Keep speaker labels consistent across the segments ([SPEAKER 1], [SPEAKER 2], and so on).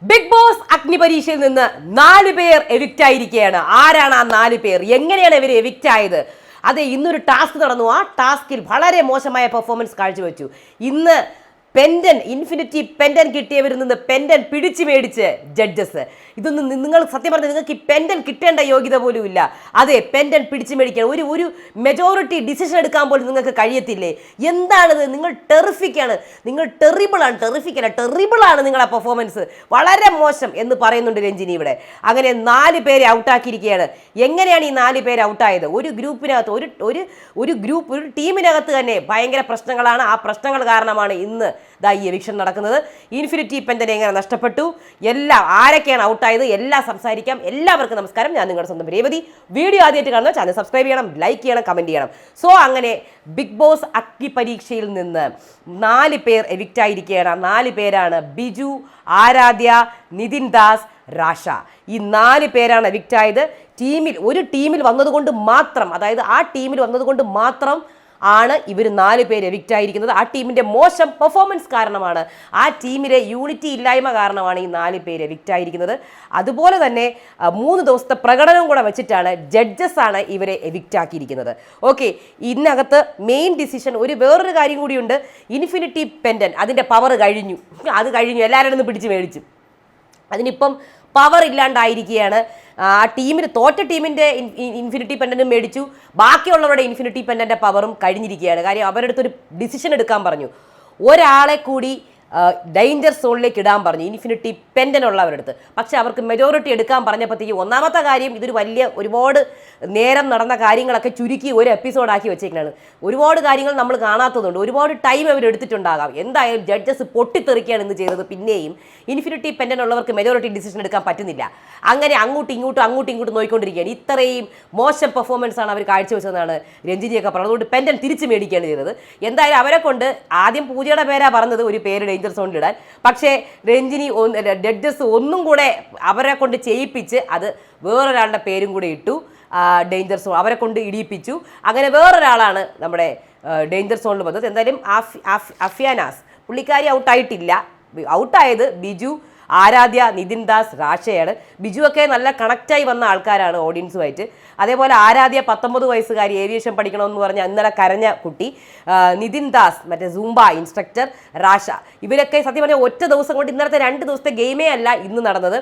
[SPEAKER 1] Big boss അഗ്നിപരീക്ഷയിൽ നിന്ന് 4 പേർ evict ആയിരിക്കുകയാണ്. ആരാണ് ആ 4 പേർ? എങ്ങനെയാണ് ഇവർ എവിക്റ്റ് ആയത്? അതെ, ഇന്നൊരു ടാസ്ക് നടന്നു. ആ ടാസ്കിൽ വളരെ മോശമായ പെർഫോമൻസ് കാഴ്ചവെച്ചു. ഇന്ന് ഇൻഫിനിറ്റി പെൻഡൻ കിട്ടിയവരിൽ നിന്ന് പെൻഡൻ പിടിച്ചു മേടിച്ച് ജഡ്ജസ്. ഇതൊന്നും നിങ്ങൾ സത്യം പറഞ്ഞാൽ നിങ്ങൾക്ക് ഈ പെൻഡൻ കിട്ടേണ്ട യോഗ്യത പോലും ഇല്ല. അതെ, പെൻഡൻ പിടിച്ചു മേടിക്കാൻ ഒരു മെജോറിറ്റി ഡിസിഷൻ എടുക്കാൻ പോലും നിങ്ങൾക്ക് കഴിയത്തില്ലേ? എന്താണിത്? നിങ്ങൾ ടെറിഫിക്കാണ്, നിങ്ങൾ ടെറിബിളാണ് നിങ്ങളുടെ പെർഫോമൻസ്. വളരെ മോശം എന്ന് പറയുന്നുണ്ട് രഞ്ജിനി ഇവിടെ. അങ്ങനെ 4 പേരെ ഔട്ടാക്കിയിരിക്കുകയാണ്. എങ്ങനെയാണ് ഈ 4 പേര് ഔട്ടായത്? ഒരു ഗ്രൂപ്പിനകത്ത് ഒരു ടീമിനകത്ത് തന്നെ ഭയങ്കര പ്രശ്നങ്ങളാണ്. ആ പ്രശ്നങ്ങൾ കാരണമാണ് ഇന്ന് ഈ എവിക്ഷൻ നടക്കുന്നത്. ഇൻഫിനിറ്റി പെൻഡൻ എങ്ങനെ നഷ്ടപ്പെട്ടു, എല്ലാം ആരൊക്കെയാണ് ഔട്ടായത്, എല്ലാം സംസാരിക്കാം. എല്ലാവർക്കും നമസ്കാരം. ഞാൻ നിങ്ങളുടെ സ്വന്തം രേവതി. വീഡിയോ ആദ്യമായിട്ട് കാണുന്ന ചാനൽ സബ്സ്ക്രൈബ് ചെയ്യണം, ലൈക്ക് ചെയ്യണം, കമൻറ്റ് ചെയ്യണം. സോ അങ്ങനെ ബിഗ് ബോസ് അഗ്നിപരീക്ഷയിൽ നിന്ന് 4 പേർ എവിക്റ്റ് ആയിരിക്കുകയാണ്. 4 പേരാണ് ബിജു, ആരാധ്യ, നിതിൻ ദാസ്, രാഷ. ഈ 4 പേരാണ് എവിക്റ്റ് ആയത്. ഒരു ടീമിൽ വന്നതുകൊണ്ട് മാത്രം, അതായത് ആ ടീമിൽ വന്നതുകൊണ്ട് മാത്രം ആണ് ഇവർ 4 പേര് എവിക്റ്റ് ആയിരിക്കുന്നത്. ആ ടീമിൻ്റെ മോശം പെർഫോമൻസ് കാരണമാണ്, ആ ടീമിലെ യൂണിറ്റി ഇല്ലായ്മ കാരണമാണ് ഈ 4 പേര് എവിക്റ്റ് ആയിരിക്കുന്നത്. അതുപോലെ തന്നെ 3 ദിവസത്തെ പ്രകടനം കൂടെ വെച്ചിട്ടാണ് ജഡ്ജസ് ആണ് ഇവരെ എവിക്റ്റ് ആക്കിയിരിക്കുന്നത്. ഓക്കെ, ഇതിനകത്ത് മെയിൻ ഡിസിഷൻ വേറൊരു കാര്യം കൂടിയുണ്ട്. ഇൻഫിനിറ്റി പെൻഡൻ അതിൻ്റെ പവർ കഴിഞ്ഞു, എല്ലാവരുടെ നിന്ന് പിടിച്ച് മേടിച്ചു. അതിനിപ്പം പവർ ഇല്ലാണ്ടായിരിക്കുകയാണ്. ആ ടീമിന് തോറ്റ ടീമിൻ്റെ ഇൻഫിനിറ്റി പെൻഡൻറ്റും മേടിച്ചു, ബാക്കിയുള്ളവരുടെ ഇൻഫിനിറ്റി പെൻഡൻ്റെ പവറും കഴിഞ്ഞിരിക്കുകയാണ്. കാര്യം അവരുടെ അടുത്തൊരു ഡിസിഷൻ എടുക്കാൻ പറഞ്ഞു. ഒരാളെ കൂടി ഡേഞ്ചർ സോണിലേക്ക് ഇടാൻ പറഞ്ഞു, ഇൻഫിനിറ്റി പെൻഡൻ ഉള്ളവരുടെ അടുത്ത്. പക്ഷെ അവർക്ക് മെജോറിറ്റി എടുക്കാൻ പറഞ്ഞപ്പോഴത്തേക്ക് ഒന്നാമത്തെ കാര്യം, ഇതൊരു ഒരുപാട് നേരം നടന്ന കാര്യങ്ങളൊക്കെ ചുരുക്കി ഒരു എപ്പിസോഡാക്കി വെച്ചേക്കാണ്. ഒരുപാട് കാര്യങ്ങൾ നമ്മൾ കാണാത്തതുകൊണ്ട് ഒരുപാട് ടൈം അവർ എടുത്തിട്ടുണ്ടാകാം. എന്തായാലും ജഡ്ജസ് പൊട്ടിത്തെറിക്കുകയാണ് ഇന്ന് ചെയ്തത്. പിന്നെയും ഇൻഫിനിറ്റി പെൻഡൻ ഉള്ളവർക്ക് മെജോറിറ്റി ഡിസിഷൻ എടുക്കാൻ പറ്റുന്നില്ല. അങ്ങനെ അങ്ങോട്ടും ഇങ്ങോട്ടും നോക്കിക്കൊണ്ടിരിക്കുകയാണ്. ഇത്രയും മോശം പെർഫോമൻസ് ആണ് അവർ കാഴ്ചവെച്ചതെന്നാണ് രഞ്ജിനിയൊക്കെ പറഞ്ഞത്. അതുകൊണ്ട് പെൻഡൻ തിരിച്ച് മേടിക്കുകയാണ് ചെയ്തത്. എന്തായാലും അവരെ കൊണ്ട് ആദ്യം പൂജയുടെ പേരാ പറഞ്ഞത്, ഒരു പേര് ഡേഞ്ചർ സോണിൽ ഇടാൻ. പക്ഷേ രഞ്ജിനി ജഡ്ജസ് ഒന്നും കൂടെ അവരെ കൊണ്ട് ചെയ്യിപ്പിച്ച് അത് വേറൊരാളുടെ പേരും കൂടെ ഇട്ടു. ഡേഞ്ചർ സോൺ അവരെ കൊണ്ട് ഇടിയിപ്പിച്ചു. അങ്ങനെ വേറൊരാളാണ് നമ്മുടെ ഡേഞ്ചർ സോണിൽ വന്നത്. എന്തായാലും അഫ്യാനാസ് പുള്ളിക്കാരി ഔട്ടായിട്ടില്ല. ഔട്ടായത് ബിജു, ആരാധ്യ, നിതിൻ ദാസ്, രാഷയാണ്. ബിജുവൊക്കെ നല്ല കണക്റ്റായി വന്ന ആൾക്കാരാണ് ഓഡിയൻസുമായിട്ട്. അതേപോലെ ആരാധ്യ 19 വയസ്സുകാരി, ഏവിയേഷൻ പഠിക്കണമെന്ന് പറഞ്ഞ ഇന്നലെ കരഞ്ഞ കുട്ടി. നിതിൻ ദാസ് മറ്റേ സൂംബ ഇൻസ്ട്രക്ടർ, രാഷ. ഇവരൊക്കെ സത്യം പറഞ്ഞാൽ ഒറ്റ ദിവസം കൊണ്ട്, ഇന്നലത്തെ 2 ദിവസത്തെ ഗെയിമേ അല്ല ഇന്ന് നടന്നത്.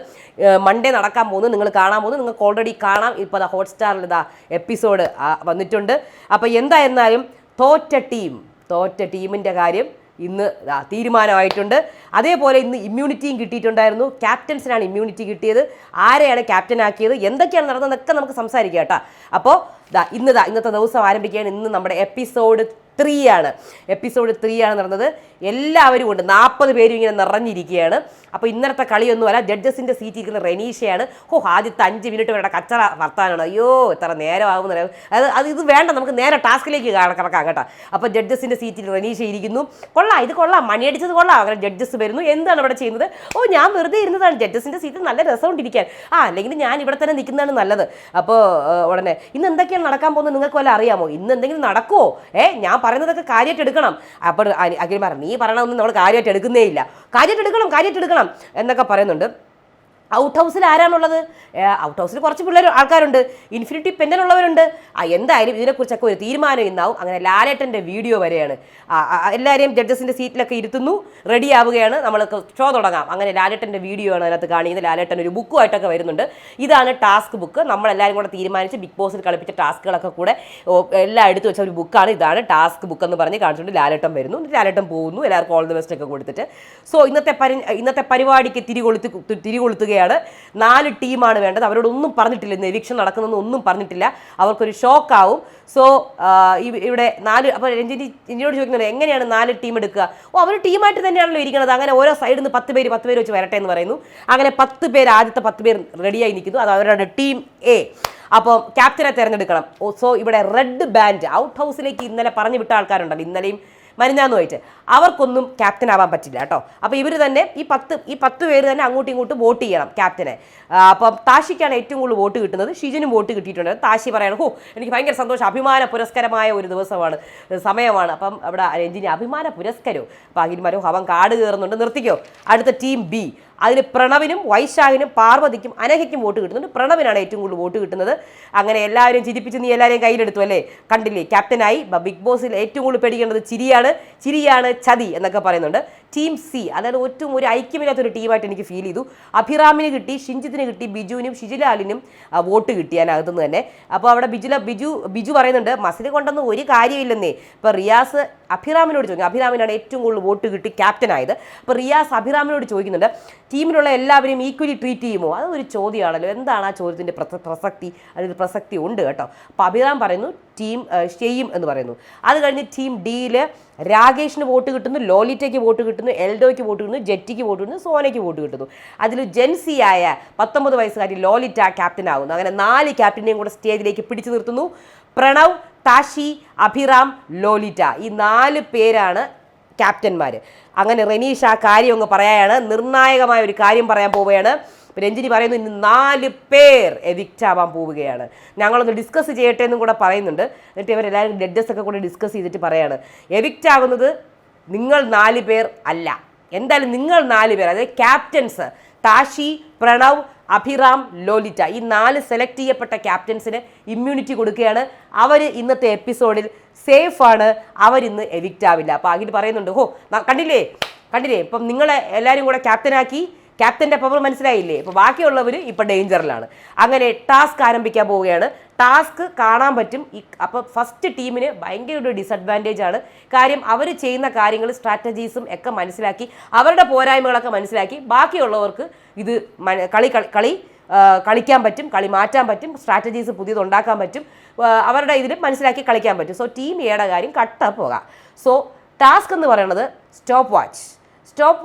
[SPEAKER 1] മൺഡേ നടക്കാൻ പോകുന്നു, നിങ്ങൾ കാണാൻ പോകുന്നു. നിങ്ങൾക്ക് ഓൾറെഡി കാണാം. ഇപ്പോൾ ഹോട്ട്സ്റ്റാറിൽ എപ്പിസോഡ് വന്നിട്ടുണ്ട്. അപ്പോൾ എന്തായിരുന്നാലും തോറ്റ ടീമിൻ്റെ കാര്യം ഇന്ന് തീരുമാനമായിട്ടുണ്ട്. അതേപോലെ ഇന്ന് ഇമ്മ്യൂണിറ്റിയും കിട്ടിയിട്ടുണ്ടായിരുന്നു. ക്യാപ്റ്റൻസിനാണ് ഇമ്മ്യൂണിറ്റി കിട്ടിയത്. ആരെയാണ് ക്യാപ്റ്റൻ ആക്കിയത്, എന്തൊക്കെയാണ് നടന്നതെന്നൊക്കെ നമുക്ക് സംസാരിക്കാം കേട്ടോ. അപ്പോൾ ഇന്നത്തെ ദിവസം ആരംഭിക്കുകയാണ്. ഇന്ന് നമ്മുടെ എപ്പിസോഡ് 3 ആണ് നടന്നത്. എല്ലാവരും ഉണ്ട്, 40 പേരും ഇങ്ങനെ നിറഞ്ഞിരിക്കുകയാണ്. അപ്പോൾ ഇന്നലത്തെ കളിയൊന്നുമല്ല. ജഡ്ജസിൻ്റെ സീറ്റ് ഇരിക്കുന്ന റെനീഷയാണ്. ആദ്യത്തെ 5 മിനിറ്റ് വരെ കച്ചറ വർത്താനാണ്. അയ്യോ എത്ര നേരമാകുന്ന ഇത് വേണ്ട, നമുക്ക് നേരെ ടാസ്കിലേക്ക് കിടക്കാം കേട്ടോ. അപ്പോൾ ജഡ്ജസിൻ്റെ സീറ്റിൽ റെനീഷ ഇരിക്കുന്നു. ഇത് കൊള്ളാം, മണിയടിച്ചത് കൊള്ളാം. അങ്ങനെ ജഡ്ജസ് വരുന്നു. എന്താണ് ഇവിടെ ചെയ്യുന്നത്? ഞാൻ വെറുതെ ഇരുന്നതാണ്, ജഡ്ജസിൻ്റെ സീറ്റിൽ നല്ല രസമുണ്ടിരിക്കാൻ. അല്ലെങ്കിൽ ഞാൻ ഇവിടെ തന്നെ നിൽക്കുന്നതാണ് നല്ലത്. അപ്പോൾ ഉടനെ ഇന്ന് എന്തൊക്കെയാണ് നടക്കാൻ പോകുന്നത് നിങ്ങൾക്ക് വല്ല അറിയാമോ? ഇന്ന് എന്തെങ്കിലും നടക്കുമോ? ഞാൻ പറയുന്നതൊക്കെ കാര്യമായിട്ട് എടുക്കണം. അപ്പോൾ അഖിൽ പറഞ്ഞു, നീ പറയണമെന്ന് നമ്മൾ കാര്യമായിട്ട് എടുക്കുന്നേ ഇല്ല. കാര്യമായിട്ട് എടുക്കണം എന്നൊക്കെ പറയുന്നുണ്ട്. ഔട്ട് ഹൗസിൽ ആരാണുള്ളത്? ഔട്ട് ഹൗസിൽ കുറച്ച് ആൾക്കാരുണ്ട്, ഇൻഫിനിറ്റി പെൻഡൻ ഉള്ളവരുണ്ട്. എന്തായാലും ഇതിനെക്കുറിച്ചൊക്കെ ഒരു തീരുമാനം ഇന്നാവും. അങ്ങനെ ലാലേട്ടൻ്റെ വീഡിയോ വരെയാണ്. എല്ലാവരെയും ജഡ്ജസിൻ്റെ സീറ്റിലൊക്കെ ഇരുത്തുന്നു, റെഡി ആവുകയാണ്, നമ്മൾക്ക് ഷോ തുടങ്ങാം. അങ്ങനെ ലാലേട്ടൻ്റെ വീഡിയോ ആണ് അതിനകത്ത് കാണിക്കുന്നത്. ലാലേട്ടൻ ഒരു ബുക്കുമായിട്ടൊക്കെ വരുന്നുണ്ട്. ഇതാണ് ടാസ്ക് ബുക്ക്. നമ്മളെല്ലാവരും കൂടെ തീരുമാനിച്ച് ബിഗ് ബോസിൽ കളിപ്പിച്ച ടാസ്കുകളൊക്കെ കൂടെ എല്ലാം എടുത്തു വെച്ച ഒരു ബുക്കാണ്. ഇതാണ് ടാസ്ക് ബുക്ക് എന്ന് പറഞ്ഞ് കാണിച്ചിട്ട് ലാലേട്ടൻ വരുന്നു. ലാലേട്ടൻ പോകുന്നു, എല്ലാവർക്കും ഓൾ ദി ബെസ്റ്റ് ഒക്കെ കൊടുത്തിട്ട്. സോ ഇന്നത്തെ പരിപാടിക്ക് തിരികൊളുത്തുകയാണ്. 4 ടീമാണ് വേണ്ടത്. അവരോടൊന്നും പറഞ്ഞിട്ടില്ല, ഇന്ന് എവിക്ഷൻ നടക്കുന്നൊന്നും ഒന്നും പറഞ്ഞിട്ടില്ല. അവർക്കൊരു ഷോക്കാവും. സോ ഇവിടെ 4, അപ്പോൾ രഞ്ജിനിയോട് ചോദിക്കുന്നത് എങ്ങനെയാണ് 4 ടീം എടുക്കുക? അവർ ടീമായിട്ട് തന്നെയാണല്ലോ ഇരിക്കുന്നത്. അങ്ങനെ ഓരോ സൈഡിൽ നിന്ന് 10 പേര് വെച്ച് വരട്ടെ എന്ന് പറയുന്നു. അങ്ങനെ 10 പേര്, ആദ്യത്തെ 10 പേർ റെഡിയായി നിൽക്കുന്നു. അത് അവരുടെ ടീം എ. അപ്പം ക്യാപ്റ്റനെ തിരഞ്ഞെടുക്കണം. സോ ഇവിടെ റെഡ് ബാൻഡ് ഔട്ട് ഹൗസിലേക്ക് ഇന്നലെ പറഞ്ഞു വിട്ട ആൾക്കാരുണ്ടല്ലോ, ഇന്നലെയും മനിഞ്ഞാന്നുമായിട്ട്, അവർക്കൊന്നും ക്യാപ്റ്റൻ ആവാൻ പറ്റില്ല കേട്ടോ. അപ്പോൾ ഇവർ തന്നെ ഈ 10 പേര് തന്നെ അങ്ങോട്ടും ഇങ്ങോട്ടും വോട്ട് ചെയ്യണം ക്യാപ്റ്റനെ. അപ്പം താഷിക്കാണ് ഏറ്റവും കൂടുതൽ വോട്ട് കിട്ടുന്നത്. ഷിജിനും വോട്ട് കിട്ടിയിട്ടുണ്ട്. താഷി പറയണം, എനിക്ക് ഭയങ്കര സന്തോഷം, അഭിമാന പുരസ്കരമായ ഒരു സമയമാണ്. അപ്പം അവിടെ രഞ്ജിനി അഭിമാന പുരസ്കരവും. അപ്പോൾ അഖിൽമാരോ അവൻ കാട് കയറുന്നുണ്ട്, നിർത്തിക്കോ. അടുത്ത ടീം ബി. അതിൽ പ്രണവിനും വൈശാഖിനും പാർവതിക്കും അനഘയ്ക്കും വോട്ട് കിട്ടുന്നുണ്ട്. പ്രണവിനാണ് ഏറ്റവും കൂടുതൽ വോട്ട് കിട്ടുന്നത്. അങ്ങനെ എല്ലാവരും ചിരിപ്പിച്ച് നീ എല്ലാവരെയും കയ്യിലെടുത്തു അല്ലേ, കണ്ടില്ലേ, ക്യാപ്റ്റനായി. ബിഗ് ബോസിൽ ഏറ്റവും കൂടുതൽ പേടിക്കേണ്ടത് ചിരിയാണ് ചതി എന്നൊക്കെ പറയുന്നുണ്ട്. ടീം സി, അതായത് ഒറ്റും ഒരു ഐക്യമില്ലാത്തൊരു ടീമായിട്ട് എനിക്ക് ഫീൽ ചെയ്തു. അഭിറാമിന് കിട്ടി, ഷിഞ്ചിത്തിന് കിട്ടി, ബിജുവിനും ഷിജിലാലിനും വോട്ട് കിട്ടി അതിനകത്തുനിന്ന് തന്നെ. അപ്പോൾ അവിടെ ബിജു പറയുന്നുണ്ട് മസിൽ കൊണ്ടൊന്നും ഒരു കാര്യമില്ലെന്നേ. ഇപ്പോൾ റിയാസ് അഭിറാമിനോട് ചോദിക്കും, അഭിറാമിനാണ് ഏറ്റവും കൂടുതൽ വോട്ട് കിട്ടി ക്യാപ്റ്റനായത്. അപ്പോൾ റിയാസ് അഭിറാമിനോട് ചോദിക്കുന്നുണ്ട് ടീമിലുള്ള എല്ലാവരെയും ഈക്വലി ട്രീറ്റ് ചെയ്യുമോ? അതൊരു ചോദ്യമാണല്ലോ, എന്താണ് ആ ചോദ്യത്തിൻ്റെ പ്രസക്തി? അതിൽ പ്രസക്തി ഉണ്ട് കേട്ടോ. അപ്പോൾ അഭിറാം പറയുന്നു ടീം ചെയ്യും എന്ന് പറയുന്നു. അത് കഴിഞ്ഞ് ടീം ഡിയിൽ രാകേഷിന് വോട്ട് കിട്ടുന്നു, ലോലിറ്റയ്ക്ക് വോട്ട് കിട്ടുന്നു, എൽഡോയ്ക്ക് വോട്ട് കിട്ടുന്നു, ജെറ്റിക്ക് വോട്ട് കിട്ടുന്നു, സോനയ്ക്ക് വോട്ട് കിട്ടുന്നു. അതിൽ ജെൻസിയായ 19 വയസ്സുകാരി ലോലിറ്റ ക്യാപ്റ്റൻ ആകുന്നു. അങ്ങനെ 4 ക്യാപ്റ്റനെയും കൂടെ സ്റ്റേജിലേക്ക് പിടിച്ചു നിർത്തുന്നു. പ്രണവ്, താഷി, അഭിറാം, ലോലിറ്റ, ഈ 4 പേരാണ് ക്യാപ്റ്റന്മാർ. അങ്ങനെ റെനീഷ് ആ കാര്യം അങ്ങ് പറയാനാണ്, നിർണായകമായ ഒരു കാര്യം പറയാൻ പോവുകയാണ്. രഞ്ജിനി പറയുന്നു ഇന്ന് 4 പേർ എവിക്റ്റ് ആവാൻ പോവുകയാണ്, ഞങ്ങളൊന്ന് ഡിസ്കസ് ചെയ്യട്ടെ എന്നും കൂടെ പറയുന്നുണ്ട്. എന്നിട്ട് ഇവരെല്ലാവരും ജഡ്ജസ് ഒക്കെ കൂടെ ഡിസ്കസ് ചെയ്തിട്ട് പറയാണ് എവിക്റ്റ് ആകുന്നത് നിങ്ങൾ 4 പേർ അല്ല, എന്തായാലും നിങ്ങൾ 4 പേർ, അതായത് ക്യാപ്റ്റൻസ് താഷി, പ്രണവ്, അഭിറാം, ലോലിറ്റ, ഈ 4 സെലക്ട് ചെയ്യപ്പെട്ട ക്യാപ്റ്റൻസിന് ഇമ്മ്യൂണിറ്റി കൊടുക്കുകയാണ്. അവർ ഇന്നത്തെ എപ്പിസോഡിൽ സേഫാണ്, അവരിന്ന് എവിക്റ്റ് ആവില്ല. അപ്പോൾ അഖിൽ പറയുന്നുണ്ട് കണ്ടില്ലേ ഇപ്പം നിങ്ങളെ എല്ലാവരും കൂടെ ക്യാപ്റ്റനാക്കി, ക്യാപ്റ്റൻ്റെ പവർ മനസ്സിലായില്ലേ, ഇപ്പോൾ ബാക്കിയുള്ളവർ ഇപ്പോൾ ഡേഞ്ചറിലാണ്. അങ്ങനെ ടാസ്ക് ആരംഭിക്കാൻ പോവുകയാണ്. ടാസ്ക് കാണാൻ പറ്റും. അപ്പോൾ ഫസ്റ്റ് ടീമിന് ഭയങ്കര ഒരു ഡിസഡ്വാൻറ്റേജ് ആണ്. കാര്യം അവർ ചെയ്യുന്ന കാര്യങ്ങൾ സ്ട്രാറ്റജീസും ഒക്കെ മനസ്സിലാക്കി, അവരുടെ പോരായ്മകളൊക്കെ മനസ്സിലാക്കി ബാക്കിയുള്ളവർക്ക് ഇത് കളിക്കാൻ പറ്റും, കളി മാറ്റാൻ പറ്റും, സ്ട്രാറ്റജീസ് പുതിയത് ഉണ്ടാക്കാൻ പറ്റും, അവരുടെ ഇതിൽ മനസ്സിലാക്കി കളിക്കാൻ പറ്റും. സോ ടീം എയുടെ കാര്യം കട്ട പോകാം. സോ ടാസ്ക് എന്ന് പറയുന്നത് സ്റ്റോപ്പ്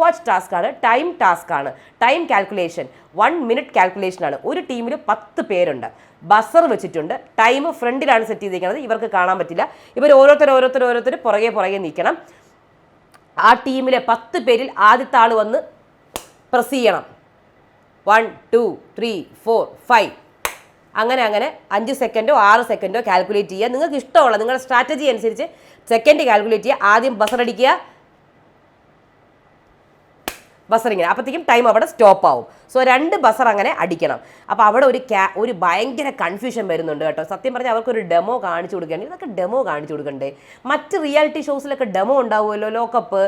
[SPEAKER 1] വാച്ച് ടാസ്ക് ആണ്, ടൈം ടാസ്ക് ആണ്, ടൈം കാൽക്കുലേഷൻ 1 മിനിറ്റ് കാൽക്കുലേഷൻ ആണ്. ഒരു ടീമിൽ 10 പേരുണ്ട്, ബസർ വെച്ചിട്ടുണ്ട്, ടൈം ഫ്രണ്ടിലാണ് സെറ്റ് ചെയ്തിരിക്കുന്നത്, ഇവർക്ക് കാണാൻ പറ്റില്ല. ഇവർ ഓരോരുത്തർ പുറകെ നിൽക്കണം. ആ ടീമിലെ 10 പേരിൽ ആദ്യത്തെ ആൾ വന്ന് പ്രസ് ചെയ്യണം. 1 2 3 4 5 അങ്ങനെ 5 സെക്കൻഡോ 6 സെക്കൻഡോ കാൽക്കുലേറ്റ് ചെയ്യുക. നിങ്ങൾക്ക് ഇഷ്ടമുള്ള നിങ്ങളുടെ സ്ട്രാറ്റജി അനുസരിച്ച് സെക്കൻഡ് കാൽക്കുലേറ്റ് ചെയ്യുക. ആദ്യം ബസർ അടിക്കുക, ബസർ ഇങ്ങനെ, അപ്പോഴത്തേക്കും ടൈം അവിടെ സ്റ്റോപ്പ് ആവും. സോ 2 ബസർ അങ്ങനെ അടിക്കണം. അപ്പോൾ അവിടെ ഒരു ഭയങ്കര കൺഫ്യൂഷൻ വരുന്നുണ്ട് കേട്ടോ. സത്യം പറഞ്ഞാൽ അവർക്കൊരു ഡെമോ കാണിച്ചു കൊടുക്കുകയാണെങ്കിൽ ഇതൊക്കെ ഡെമോ കാണിച്ചു കൊടുക്കണ്ടേ. മറ്റ് റിയാലിറ്റി ഷോസിലൊക്കെ ഡെമോ ഉണ്ടാവുമല്ലോ, ലോക്കപ്പ്,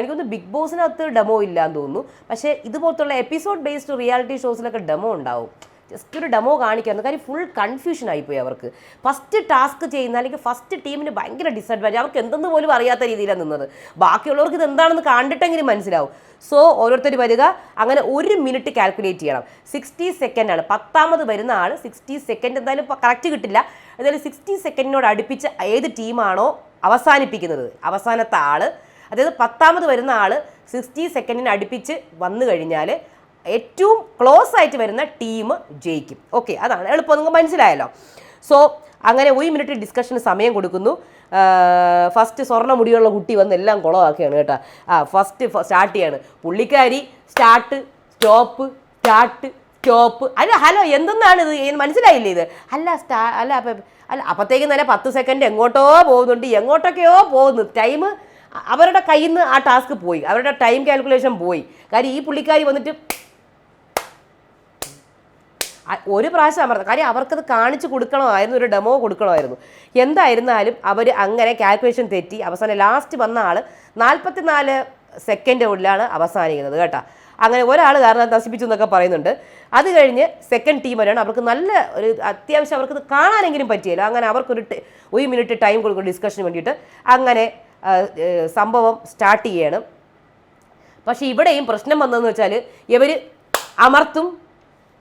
[SPEAKER 1] എനിക്കൊന്ന് ബിഗ് ബോസിനകത്ത് ഡെമോ ഇല്ലാന്ന് തോന്നുന്നു. പക്ഷേ ഇതുപോലത്തുള്ള എപ്പിസോഡ് ബേസ്ഡ് റിയാലിറ്റി ഷോസിലൊക്കെ ഡെമോ ഉണ്ടാവും. ജസ്റ്റ് ഒരു ഡെമോ കാണിക്കായിരുന്നു. കാര്യം ഫുൾ കൺഫ്യൂഷൻ ആയിപ്പോയി അവർക്ക്. ഫസ്റ്റ് ടാസ്ക് ചെയ്യുന്ന അല്ലെങ്കിൽ ഫസ്റ്റ് ടീമിന് ഭയങ്കര ഡിസഡ്വാൻറ്റേജ്, അവർക്ക് എന്തെന്ന് പോലും അറിയാത്ത രീതിയിലാണ് നിന്നത്. ബാക്കിയുള്ളവർക്ക് ഇത് എന്താണെന്ന് കണ്ടിട്ടെങ്കിലും മനസ്സിലാവും. സോ ഓരോരുത്തർ വരിക, അങ്ങനെ 1 മിനിറ്റ് കാൽക്കുലേറ്റ് ചെയ്യണം. 60 സെക്കൻഡാണ്. 10ാമത് വരുന്ന ആൾ 60 സെക്കൻഡ് എന്തായാലും കറക്റ്റ് കിട്ടില്ല, അതായത് 60 സെക്കൻഡിനോട് അടുപ്പിച്ച് ഏത് ടീമാണോ അവസാനിപ്പിക്കുന്നത്, അവസാനത്തെ ആൾ, അതായത് 10ാമത് വരുന്ന ആൾ 60 സെക്കൻഡിന് അടുപ്പിച്ച് വന്നു കഴിഞ്ഞാൽ ഏറ്റവും ക്ലോസ് ആയിട്ട് വരുന്ന ടീം ജയിക്കും. ഓക്കെ, അതാണ് എളുപ്പം, നിങ്ങൾക്ക് മനസ്സിലായല്ലോ. സോ അങ്ങനെ 1 മിനിറ്റ് ഡിസ്കഷന് സമയം കൊടുക്കുന്നു. ഫസ്റ്റ് സ്വർണ്ണ മുടിയുള്ള കുട്ടി വന്ന് എല്ലാം കുളമാക്കുകയാണ് കേട്ടോ. ഫസ്റ്റ് സ്റ്റാർട്ട് ചെയ്യാണ് പുള്ളിക്കാരി. സ്റ്റാർട്ട് സ്റ്റോപ്പ് അല്ല, ഹലോ എന്തെന്നാണ് ഇത്, മനസ്സിലായില്ലേ ഇത്? അപ്പത്തേക്കും തന്നെ 10 സെക്കൻഡ് എങ്ങോട്ടോ പോകുന്നുണ്ട്, എങ്ങോട്ടൊക്കെയോ പോകുന്നു. ടൈം അവരുടെ കയ്യിൽ നിന്ന് ആ ടാസ്ക് പോയി, അവരുടെ ടൈം കാൽക്കുലേഷൻ പോയി. കാര്യം ഈ പുള്ളിക്കാരി വന്നിട്ട് ഒരു പ്രാവശ്യം അമർന്നത്. കാര്യം അവർക്കത് കാണിച്ചു കൊടുക്കണമായിരുന്നു, ഒരു ഡെമോ കൊടുക്കണമായിരുന്നു. എന്തായിരുന്നാലും അവർ അങ്ങനെ കാൽക്കുലേഷൻ തെറ്റി. അവസാനം ലാസ്റ്റ് വന്ന ആൾ 44 സെക്കൻഡിനുള്ളിലാണ് അവസാനിക്കുന്നത് കേട്ടോ. അങ്ങനെ ഒരാൾ കാരണം നശിപ്പിച്ചു എന്നൊക്കെ പറയുന്നുണ്ട്. അത് കഴിഞ്ഞ് സെക്കൻഡ് ടീം വരെയാണ്. അവർക്ക് നല്ല ഒരു അത്യാവശ്യം അവർക്ക് കാണാനെങ്കിലും പറ്റിയല്ലോ. അങ്ങനെ അവർക്കൊരു 1 മിനിറ്റ് ടൈം കൊടുക്കും ഡിസ്കഷന് വേണ്ടിയിട്ട്. അങ്ങനെ സംഭവം സ്റ്റാർട്ട് ചെയ്യണം. പക്ഷേ ഇവിടെയും പ്രശ്നം വന്നതെന്ന് വെച്ചാൽ ഇവർ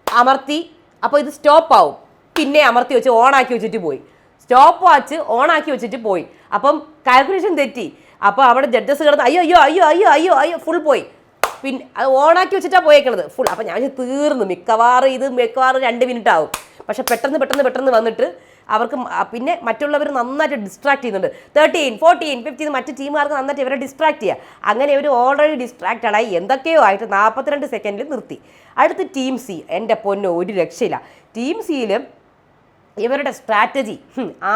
[SPEAKER 1] അമർത്തി, അപ്പോൾ ഇത് സ്റ്റോപ്പ് ആവും. പിന്നെ അമർത്തി വെച്ച് ഓണാക്കി വെച്ചിട്ട് പോയി, സ്റ്റോപ്പ് വാച്ച് ഓണാക്കി വെച്ചിട്ട് പോയി. അപ്പം കാൽക്കുലേഷൻ തെറ്റി. അപ്പോൾ അവിടെ ജഡ്ജസ് കിടന്ന് അയ്യോ ഫുൾ പോയി. പിന്നെ അത് ഓണാക്കി വെച്ചിട്ടാണ് പോയേക്കണത് ഫുൾ. അപ്പോൾ ഞാൻ തീർന്നു, മിക്കവാറും 2 മിനിറ്റ് ആവും. പക്ഷെ പെട്ടെന്ന് വന്നിട്ട് അവർക്ക് പിന്നെ മറ്റുള്ളവർ നന്നായിട്ട് ഡിസ്ട്രാക്ട് ചെയ്യുന്നുണ്ട്. 13, 14, 15 മറ്റ് ടീമുകാർക്ക് നന്നായിട്ട് ഇവരെ ഡിസ്ട്രാക്ട് ചെയ്യുക. അങ്ങനെ ഇവർ ഓൾറെഡി ഡിസ്ട്രാക്റ്റഡായി എന്തൊക്കെയോ ആയിട്ട് 42 സെക്കൻഡിൽ നിർത്തി. അടുത്ത് ടീം സി. എൻ്റെ പൊന്നോ, ഒരു രക്ഷയില്ല. ടീം സിയിൽ ഇവരുടെ സ്ട്രാറ്റജി,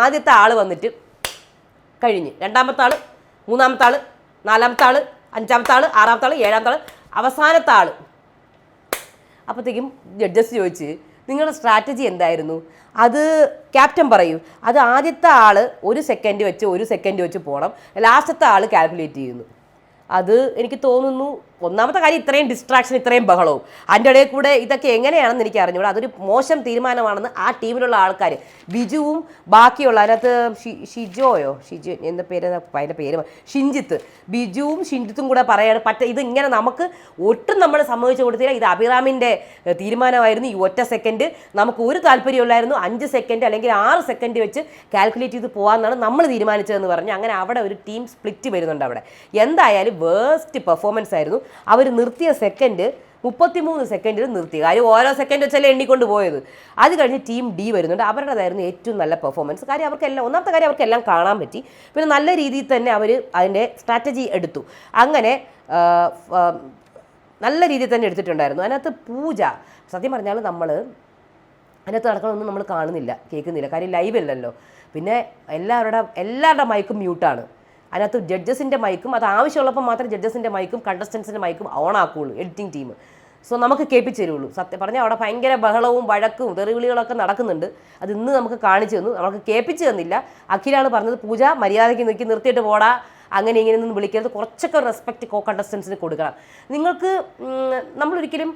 [SPEAKER 1] ആദ്യത്തെ ആൾ വന്നിട്ട് കഴിഞ്ഞ്, 2ാമത്തെ ആൾ, 3ാമത്തെ ആൾ, 4ാമത്തെ ആൾ, 5ാമത്തെ ആൾ, 6ാമത്തെ ആൾ, 7ാമത്തെ ആൾ, അവസാനത്തെ ആൾ അപ്പോഴത്തേക്കും ജഡ്ജസ് ചോദിച്ച് നിങ്ങളുടെ സ്ട്രാറ്റജി എന്തായിരുന്നു, അത് ക്യാപ്റ്റൻ പറയൂ. അത് ആദ്യത്തെ ആൾ 1 സെക്കൻഡ് വെച്ച് പോകണം, ലാസ്റ്റത്തെ ആൾ കാൽക്കുലേറ്റ് ചെയ്യുന്നു. അത് എനിക്ക് തോന്നുന്നു ഒന്നാമത്തെ കാര്യം ഇത്രയും ഡിസ്ട്രാക്ഷൻ, ഇത്രയും ബഹളവും അതിൻ്റെ ഇടയിൽ കൂടെ ഇതൊക്കെ എങ്ങനെയാണെന്ന് എനിക്ക് അറിഞ്ഞൂടാ. അതൊരു മോശം തീരുമാനമാണെന്ന് ആ ടീമിലുള്ള ആൾക്കാർ, ബിജുവും ബാക്കിയുള്ള അതിനകത്ത് ഷിജോ എന്താ പേര്, അതിൻ്റെ പേര് ബിജുവും ഷിഞ്ചിത്തും കൂടെ പറയാണ് ഇത് ഇങ്ങനെ നമുക്ക് ഒട്ടും നമ്മൾ സമ്മതിച്ചു കൊടുത്തില്ല. ഇത് അഭിറാമിൻ്റെ തീരുമാനമായിരുന്നു. ഈ ഒറ്റ സെക്കൻഡ് നമുക്ക് ഒരു താല്പര്യമില്ലായിരുന്നു. 5 സെക്കൻഡ് അല്ലെങ്കിൽ 6 സെക്കൻഡ് വെച്ച് കാൽക്കുലേറ്റ് ചെയ്ത് പോകാമെന്നാണ് നമ്മൾ തീരുമാനിച്ചതെന്ന് പറഞ്ഞ് അങ്ങനെ അവിടെ ഒരു ടീം സ്പ്ലിറ്റ് വരുന്നുണ്ട്. അവിടെ എന്തായാലും വേസ്റ്റ് പെർഫോമൻസ് ആയിരുന്നു. അവർ നിർത്തിയ സെക്കൻഡ് 33 സെക്കൻഡിൽ നിർത്തി. കാര്യം ഓരോ സെക്കൻഡ് വെച്ചല്ലേ എണ്ണിക്കൊണ്ട് പോയത്. അത് കഴിഞ്ഞ് ടീം ഡി വരുന്നുണ്ട്. അവരുടേതായിരുന്നു ഏറ്റവും നല്ല പെർഫോമൻസ്. കാര്യം അവർക്കെല്ലാം ഒന്നാമത്തെ കാര്യം അവർക്കെല്ലാം കാണാൻ പറ്റി. പിന്നെ നല്ല രീതിയിൽ തന്നെ അവർ അതിൻ്റെ സ്ട്രാറ്റജി എടുത്തു. അങ്ങനെ നല്ല രീതിയിൽ തന്നെ എടുത്തിട്ടുണ്ടായിരുന്നു. അതിനകത്ത് പൂജ സത്യം പറഞ്ഞാൽ നമ്മൾ അതിനകത്ത് നടക്കണമൊന്നും നമ്മൾ കാണുന്നില്ല, കേൾക്കുന്നില്ല. കാര്യം ലൈവ് അല്ലല്ലോ. പിന്നെ എല്ലാവരുടെ മൈക്കും മ്യൂട്ടാണ്. അതിനകത്ത് ജഡ്ജസിൻ്റെ മൈക്കും അത് ആവശ്യമുള്ളപ്പോൾ മാത്രം ജഡ്ജസിൻ്റെ മൈക്കും കണ്ടസ്റ്റൻസിൻ്റെ മൈക്കും ഓൺ ആക്കുകയുള്ളൂ എഡിറ്റിംഗ് ടീം. സോ നമുക്ക് കേൾപ്പിച്ച് തരുള്ളൂ. സത്യം പറഞ്ഞാൽ അവിടെ ഭയങ്കര ബഹളവും വഴക്കും തെറിവിളികളൊക്കെ നടക്കുന്നുണ്ട്. അത് ഇന്ന് നമുക്ക് കാണിച്ചു തന്നു, നമുക്ക് കേൾപ്പിച്ച് തന്നില്ല. അഖിലാണ് പറഞ്ഞത് പൂജ മര്യാദയ്ക്ക് നിർത്തിയിട്ട് പോടാ, അങ്ങനെ ഇങ്ങനെയൊന്നും വിളിക്കരുത്, കുറച്ചൊക്കെ റെസ്പെക്റ്റ് കണ്ടസ്റ്റൻസിന് കൊടുക്കണം. നിങ്ങൾക്ക് നമ്മളൊരിക്കലും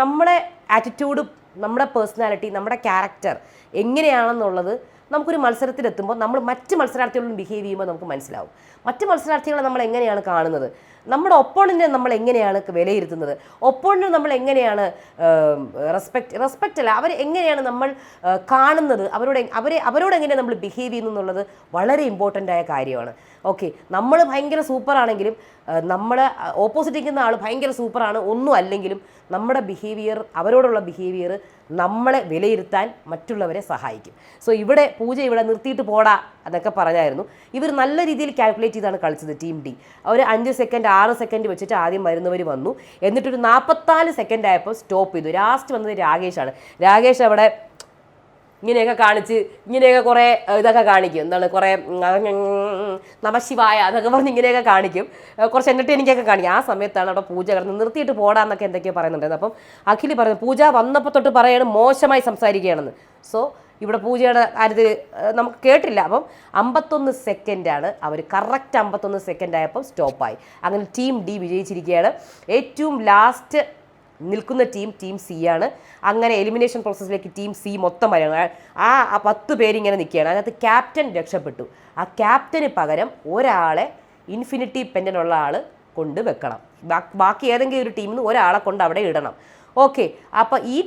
[SPEAKER 1] നമ്മുടെ ആറ്റിറ്റ്യൂഡും നമ്മുടെ പേഴ്സണാലിറ്റി നമ്മുടെ ക്യാരക്ടർ എങ്ങനെയാണെന്നുള്ളത് നമുക്കൊരു മത്സരത്തിലെത്തുമ്പോൾ നമ്മൾ മറ്റ് മത്സരാർത്ഥികളോടും ബിഹേവ് ചെയ്യുമ്പോൾ നമുക്ക് മനസ്സിലാവും. മറ്റ് മത്സരാർത്ഥികളെ നമ്മൾ എങ്ങനെയാണ് കാണുന്നത്, നമ്മുടെ ഒപ്പോണൻറ്റിനെ നമ്മൾ എങ്ങനെയാണ് വിലയിരുത്തുന്നത്, ഒപ്പോണൻറ്റിനെ നമ്മൾ എങ്ങനെയാണ് റെസ്പെക്റ്റ് അല്ല എങ്ങനെയാണ് നമ്മൾ കാണുന്നത്, അവരോട് എങ്ങനെയാണ് നമ്മൾ ബിഹേവ് ചെയ്യുന്നു എന്നുള്ളത് വളരെ ഇമ്പോർട്ടൻ്റ് ആയ കാര്യമാണ്. ഓക്കെ, നമ്മൾ ഭയങ്കര സൂപ്പറാണെങ്കിലും നമ്മളെ ഓപ്പോസിറ്റ് നിൽക്കുന്ന ആൾ ഭയങ്കര സൂപ്പറാണ് ഒന്നും അല്ലെങ്കിലും നമ്മുടെ ബിഹേവിയർ, അവരോടുള്ള ബിഹേവിയർ നമ്മളെ വിലയിരുത്താൻ മറ്റുള്ളവരെ സഹായിക്കും. സോ പൂജ ഇവിടെ നിർത്തിയിട്ട് പോടാ എന്നൊക്കെ പറഞ്ഞായിരുന്നു. ഇവർ നല്ല രീതിയിൽ കാൽക്കുലേറ്റ് ചെയ്താണ് കളിച്ചത് ടീം ഡി. അവർ 5 സെക്കൻഡ് 6 സെക്കൻഡ് വെച്ചിട്ട് ആദ്യം വരുന്നവർ വന്നു. എന്നിട്ടൊരു 44 സെക്കൻഡ് ആയപ്പോൾ സ്റ്റോപ്പ് ചെയ്തു. ലാസ്റ്റ് വന്നത് രാകേഷാണ്. രാകേഷ് അവിടെ ഇങ്ങനെയൊക്കെ കാണിച്ച് ഇങ്ങനെയൊക്കെ കുറേ ഇതൊക്കെ കാണിക്കും. എന്താണ് കുറേ നമശിവായ എന്നൊക്കെ പറഞ്ഞ് ഇങ്ങനെയൊക്കെ കാണിക്കും, കുറച്ച് എൻ്റർടൈനിങ്ങൊക്കെ കാണിക്കും. ആ സമയത്താണ് അവിടെ പൂജ കിടന്ന് നിർത്തിയിട്ട് പോടാന്നൊക്കെ എന്തൊക്കെയോ പറയുന്നുണ്ടായിരുന്നു. അപ്പം അഖിൽ പറഞ്ഞു പൂജ വന്നപ്പോൾ തൊട്ട് പറയാണ് മോശമായി സംസാരിക്കുകയാണെന്ന്. സോ ഇവിടെ പൂജയുടെ കാര്യത്തിൽ നമുക്ക് കേട്ടില്ല. അപ്പം 51 സെക്കൻഡാണ് അവർ കറക്റ്റ് 51 സെക്കൻഡ് ആയപ്പോൾ സ്റ്റോപ്പായി. അങ്ങനെ ടീം ഡി വിജയിച്ചിരിക്കുകയാണ്. ഏറ്റവും ലാസ്റ്റ് നിൽക്കുന്ന ടീം സി ആണ്. അങ്ങനെ എലിമിനേഷൻ പ്രോസസ്സിലേക്ക് ടീം സി മൊത്തം വരികയാണ്. ആ 10 പേരിങ്ങനെ നിൽക്കുകയാണ്. അതിനകത്ത് ക്യാപ്റ്റൻ രക്ഷപ്പെട്ടു. ആ ക്യാപ്റ്റന് പകരം ഒരാളെ ഇൻഫിനിറ്റി പെൻഡനുള്ള ആൾ കൊണ്ട് വെക്കണം. ബാക്കി ഏതെങ്കിലും ഒരു ടീമിൽ നിന്ന് ഒരാളെ കൊണ്ട് അവിടെ ഇടണം. ഓക്കെ, അപ്പോൾ ഈ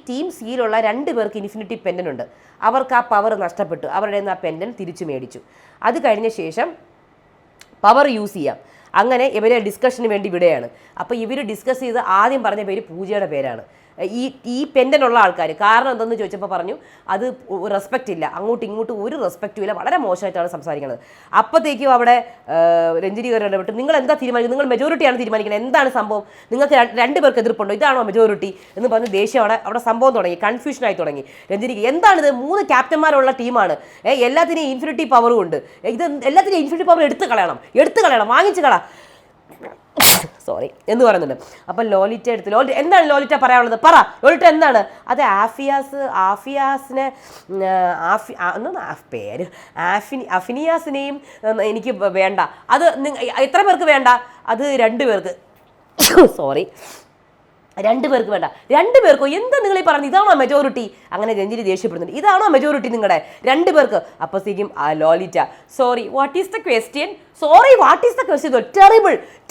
[SPEAKER 1] ടീം സിയിലുള്ള 2 പേർക്ക് ഇൻഫിനിറ്റി പെൻഡൻ ഉണ്ട്. അവർക്ക് ആ പവർ നഷ്ടപ്പെട്ടു. അവരുടെ നിന്ന് ആ പെൻഡൻ തിരിച്ചു മേടിച്ചു. അത് കഴിഞ്ഞ ശേഷം പവർ യൂസ് ചെയ്യാം. അങ്ങനെ ഇവരെ ഡിസ്കഷന് വേണ്ടി വിടുകയാണ്. അപ്പോൾ ഇവർ ഡിസ്കസ് ചെയ്ത് ആദ്യം പറഞ്ഞ പേര് പൂജയുടെ പേരാണ്. ഈ പെൻഡനുള്ള ആൾക്കാർ. കാരണം എന്തെന്ന് ചോദിച്ചപ്പോൾ പറഞ്ഞു അത് റെസ്പെക്റ്റ് ഇല്ല, അങ്ങോട്ടും ഇങ്ങോട്ടും ഒരു റെസ്പെക്റ്റും ഇല്ല, വളരെ മോശമായിട്ടാണ് സംസാരിക്കുന്നത്. അപ്പോഴത്തേക്കും അവിടെ രഞ്ജിനി കയറി ഇടപെട്ട് നിങ്ങൾ എന്താ തീരുമാനിക്കുന്നത്, നിങ്ങൾ മെജോറിറ്റിയാണ് തീരുമാനിക്കുന്നത്, എന്താണ് സംഭവം, നിങ്ങൾക്ക് 2 പേർക്ക് എതിർപ്പുണ്ടോ, ഇതാണോ മെജോറിറ്റി എന്ന് പറഞ്ഞ് ദേഷ്യം അവിടെ സംഭവം തുടങ്ങി, കൺഫ്യൂഷനായി തുടങ്ങി. രഞ്ജിനിക്ക് എന്താണിത്, 3 ക്യാപ്റ്റന്മാരുള്ള ടീമാണ്, എല്ലാത്തിനെയും ഇൻഫിനിറ്റി പവറും ഉണ്ട്, ഇത് എല്ലാത്തിനെയും ഇൻഫിനിറ്റി പവർ എടുത്ത് കളയണം, വാങ്ങിച്ച് കള സോറി എന്ന് പറയുന്നുണ്ട്. അപ്പം ലോലിറ്റ എന്താണ് ലോലിറ്റ പറയാനുള്ളത്, പറ ലോലിറ്റ എന്താണ് അത്. അഫിനിയാസിനെയും എനിക്ക് വേണ്ട. അത് എത്ര പേർക്ക് വേണ്ട, അത് 2 പേർക്ക് സോറി 2 പേർക്ക് വേണ്ട. 2 പേർക്കോ എന്താ നിങ്ങൾ ഈ പറഞ്ഞു, ഇതാണോ മെജോറിറ്റി? അങ്ങനെ രഞ്ജിനി ദേഷ്യപ്പെടുന്നുണ്ട്, ഇതാണോ മെജോറിറ്റി നിങ്ങളുടെ 2 പേർക്ക്? അപ്പോഴത്തേക്കും Lolita sorry what is the question,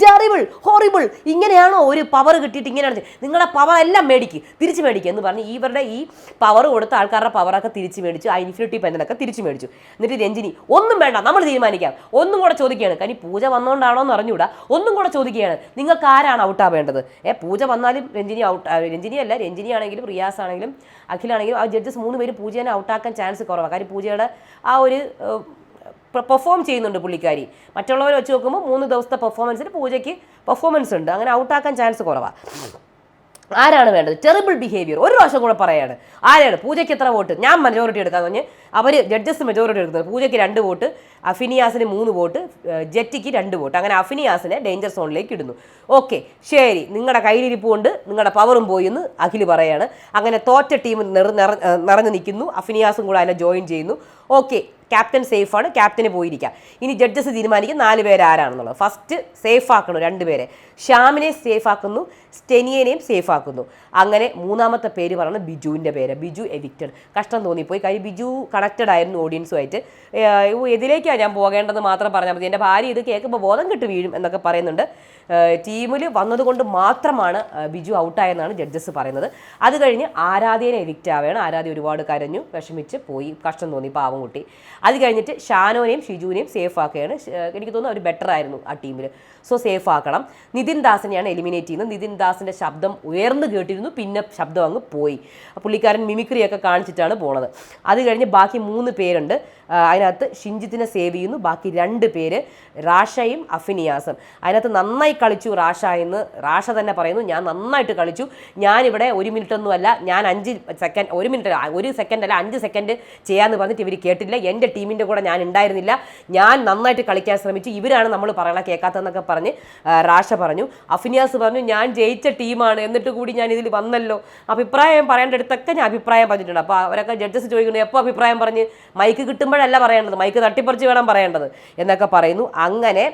[SPEAKER 1] terrible horrible, ഇങ്ങനെയാണോ ഒരു പവർ കിട്ടിയിട്ട് ഇങ്ങനെയാണ് നിങ്ങളുടെ പവർ എല്ലാം തിരിച്ചു മേടിക്കുക എന്ന് പറഞ്ഞ് ഇവരുടെ ഈ പവർ കൊടുത്ത ആൾക്കാരുടെ പവറൊക്കെ തിരിച്ചു മേടിച്ചു. ആ ഇൻഫിനിറ്റി പെൻഡനൊക്കെ തിരിച്ചു മേടിച്ചു. എന്നിട്ട് രഞ്ജിനി ഒന്നും വേണ്ട നമ്മൾ തീരുമാനിക്കാം, ഒന്നും കൂടെ ചോദിക്കുകയാണ്. കാര്യം പൂജ വന്നുകൊണ്ടാണോ എന്ന് അറിഞ്ഞുകൂടാ, ഒന്നും കൂടെ ചോദിക്കുകയാണ്, നിങ്ങൾക്ക് ആരാണ് ഔട്ടാവേണ്ടത്? പൂജ വന്നാലും രഞ്ജിനി ആണെങ്കിലും റിയാസ് ആണെങ്കിലും അഖിലാണെങ്കിലും ആ ജഡ്ജസ് 3 പേരും പൂജേനെ ഔട്ടാക്കാൻ ചാൻസ് കുറവാണ്. കാര്യം പൂജയുടെ ആ ഒരു പെർഫോം ചെയ്യുന്നുണ്ട് പുള്ളിക്കാരി. മറ്റുള്ളവരെ വെച്ച് നോക്കുമ്പോൾ 3 ദിവസത്തെ പെർഫോമൻസിന് പൂജയ്ക്ക് പെർഫോമൻസ് ഉണ്ട്, അങ്ങനെ ഔട്ടാക്കാൻ ചാൻസ് കുറവാണ്. ആരാണ് വേണ്ടത്? Terrible behaviour. ഒരു പ്രാവശ്യം കൂടെ പറയാണ്. ആരാണ്? പൂജയ്ക്ക് എത്ര വോട്ട്? ഞാൻ മെജോറിറ്റി എടുക്കാന്ന് പറഞ്ഞ് അവർ ജഡ്ജസ് മെജോറിറ്റി എടുക്കുന്നത്. പൂജയ്ക്ക് 2 വോട്ട്, അഫിനിയാസിന് 3 വോട്ട്, ജെറ്റിക്ക് 2 വോട്ട്. അങ്ങനെ അഫിനിയാസിനെ ഡേഞ്ചർ സോണിലേക്ക് ഇടുന്നു. ഓക്കെ, ശരി, നിങ്ങളുടെ കയ്യിലിരിപ്പ് കൊണ്ട് നിങ്ങളുടെ പവറും പോയി എന്ന് അഖിൽ പറയാണ്. അങ്ങനെ തോറ്റ ടീം നിറഞ്ഞു നിൽക്കുന്നു. അഫിനിയാസും കൂടെ അതിനെ ജോയിൻ ചെയ്യുന്നു. ഓക്കെ, ക്യാപ്റ്റൻ സേഫാണ്, ക്യാപ്റ്റന് പോയിരിക്കാം. ഇനി ജഡ്ജസ് തീരുമാനിക്കും 4 പേര് ആരാണെന്നുള്ളത്. ഫസ്റ്റ് സേഫ് ആക്കണം 2 പേരെ. ഷ്യാമിനെ സേഫ് ആക്കുന്നു, സ്റ്റെനിയനെയും സേഫ് ആക്കുന്നു. അങ്ങനെ മൂന്നാമത്തെ പേര് പറയുന്നത് ബിജുവിൻ്റെ പേര്. ബിജു എവിക്റ്റഡ്. കഷ്ടം തോന്നിപ്പോയി. കാര്യം ബിജു കണക്റ്റഡ് ആയിരുന്നു ഓഡിയൻസുമായിട്ട്. ഇതിലേക്കാണ് ഞാൻ പോകേണ്ടതെന്ന് മാത്രം പറഞ്ഞാൽ മതി. എൻ്റെ ഭാര്യ ഇത് കേൾക്കുമ്പോൾ ബോധം കെട്ട് വീഴും എന്നൊക്കെ പറയുന്നുണ്ട്. ടീമിൽ വന്നതുകൊണ്ട് മാത്രമാണ് ബിജു ഔട്ടായെന്നാണ് ജഡ്ജസ് പറയുന്നത്. അത് കഴിഞ്ഞ് ആരാധ്യനെ എവിക്റ്റ് ആവുകയാണ്. ആരാധ്യ ഒരുപാട് കരഞ്ഞു, വിഷമിച്ച് പോയി. കഷ്ടം തോന്നി, പാവം കുട്ടി. അത് കഴിഞ്ഞിട്ട് ഷാനോനെയും ഷിജുവിനെയും സേഫ് ആക്കുകയാണ്. എനിക്ക് തോന്നുന്നു അവർ ബെറ്റർ ആയിരുന്നു ആ ടീമിൽ. സോ സേഫ് ആക്കണം. നിതിൻ ദാസിനെയാണ് എലിമിനേറ്റ് ചെയ്യുന്നത്. നിതിൻ ദാസിൻ്റെ ശബ്ദം ഉയർന്നു കേട്ടിരുന്നു, പിന്നെ ശബ്ദം അങ്ങ് പോയി. പുള്ളിക്കാരൻ മിമിക്രിയൊക്കെ കാണിച്ചിട്ടാണ് പോണത്. അത് കഴിഞ്ഞ് ബാക്കി 3 പേരുണ്ട്. അതിനകത്ത് ഷിഞ്ചിത്തിനെ സേവ് ചെയ്യുന്നു. ബാക്കി 2 പേര് റാഷയും അഫിനിയാസും. അതിനകത്ത് നന്നായി കളിച്ചു റാഷ എന്ന് റാഷ തന്നെ പറയുന്നു. ഞാൻ നന്നായിട്ട് കളിച്ചു, ഞാനിവിടെ 1 മിനിറ്റൊന്നും അല്ല, ഞാൻ 5 സെക്കൻഡ്, 1 മിനിറ്റ് 1 സെക്കൻഡ് അല്ല 5 സെക്കൻഡ് ചെയ്യാമെന്ന് പറഞ്ഞിട്ട് ഇവർ കേട്ടില്ല. എൻ്റെ ടീമിൻ്റെ കൂടെ ഞാൻ ഉണ്ടായിരുന്നില്ല, ഞാൻ നന്നായിട്ട് കളിക്കാൻ ശ്രമിച്ചു, ഇവരാണ് നമ്മൾ പറയണ കേൾക്കാത്തതെന്നൊക്കെ പറഞ്ഞ് റാഷ പറഞ്ഞു. അഫിനിയാസ് പറഞ്ഞു, ഞാൻ ജയിച്ച ടീമാണ്, എന്നിട്ട് കൂടി ഞാൻ ഇതിൽ വന്നല്ലോ. അഭിപ്രായം പറയേണ്ടടുത്തൊക്കെ ഞാൻ അഭിപ്രായം പറഞ്ഞിട്ടുണ്ട്. അപ്പോൾ അവരൊക്കെ ജഡ്ജസ് ചോദിക്കുന്നത് എപ്പോൾ അഭിപ്രായം പറഞ്ഞ്? മൈക്ക് കിട്ടുമ്പോഴല്ല പറയേണ്ടത്, മൈക്ക് തട്ടിപ്പറിച്ച് വേണം പറയേണ്ടത് എന്നൊക്കെ പറയുന്നു. അങ്ങനെ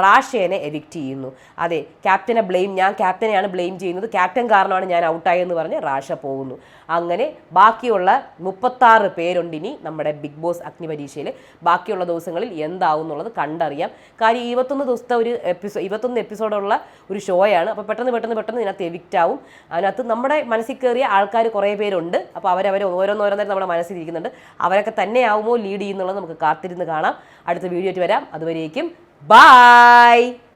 [SPEAKER 1] റാഷേനെ എവിക്റ്റ് ചെയ്യുന്നു. അതെ, ക്യാപ്റ്റനെ ഞാൻ ക്യാപ്റ്റനെയാണ് ബ്ലെയിം ചെയ്യുന്നത്, ക്യാപ്റ്റൻ കാരണമാണ് ഞാൻ ഔട്ടായെന്ന് പറഞ്ഞ് റാഷ പോകുന്നു. അങ്ങനെ ബാക്കിയുള്ള 36 പേരുണ്ട് ഇനി നമ്മുടെ ബിഗ് ബോസ് അഗ്നി പരീക്ഷയിൽ. ബാക്കിയുള്ള ദിവസങ്ങളിൽ എന്താവും എന്നുള്ളത് കണ്ടറിയാം. കാര്യം 21 ദിവസത്തെ ഒരു 21 എപ്പിസോഡുള്ള ഒരു ഷോയാണ്. അപ്പോൾ പെട്ടെന്ന് ഇതിനകത്ത് എവിക്റ്റ് ആവും. അതിനകത്ത് നമ്മുടെ മനസ്സിൽ കയറിയ ആൾക്കാർ കുറേ പേരുണ്ട്. അപ്പോൾ അവരവർ ഓരോന്നോരോന്നേരം നമ്മുടെ മനസ്സിലിരിക്കുന്നുണ്ട്. അവരൊക്കെ തന്നെയാവുമോ ലീഡ് ചെയ്യുന്നുള്ളത് നമുക്ക് കാത്തിരുന്ന് കാണാം. അടുത്ത വീഡിയോ ആയിട്ട് വരാം. അതുവരേക്കും ബൈ.